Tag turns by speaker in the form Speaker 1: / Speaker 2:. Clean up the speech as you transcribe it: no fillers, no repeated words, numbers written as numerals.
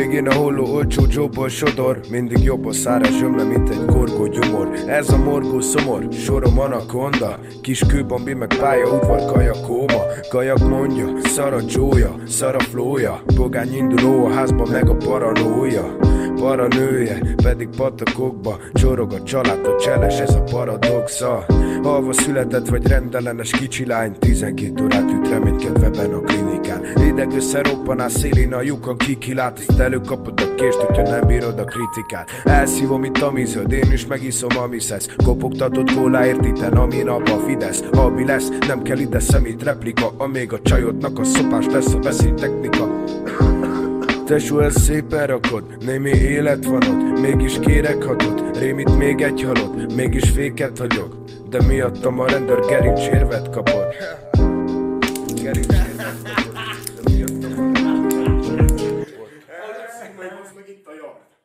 Speaker 1: Végén a holló olcsó jóból sodor, mindig jobb a száraz zsömle, mint egy gorgó gyomor. Ez a morgó szomor, sorom anakonda, kis kőbambi meg pálya, udvar kaja kóma. Kajak mondja, szar a csója, szar a flója, pogány induló a házba meg a paranója. Paranője, pedig patakokba csorog a családtól cseles, ez a paradoxa. Halva született vagy rendellenes kicsi lány, 12 órát üt reménykedve benn a klinikán. Ideg összeroppanás szélén a lyukon kikilát, ezt előkapod a kést, hogyha nem bírod a kritikát. Elszívom itt a mizöld, én is megiszom a miszesz. Kopogtatott kóláért itten, ami nap a Fidesz. Albi lesz, nem kell ide szemét replika, amíg a csajodnak a szopás lesz a beszédtechnika. Tesó, ezt szépen rakod, némi élet van ott, mégis kérek hatot, rémít még egy halott, mégis féket hagyok, de miattam a rendőr gerincsérvet kapott. Gerincsérvet kapott, de miattam a rendőr gerincsérvet kapott.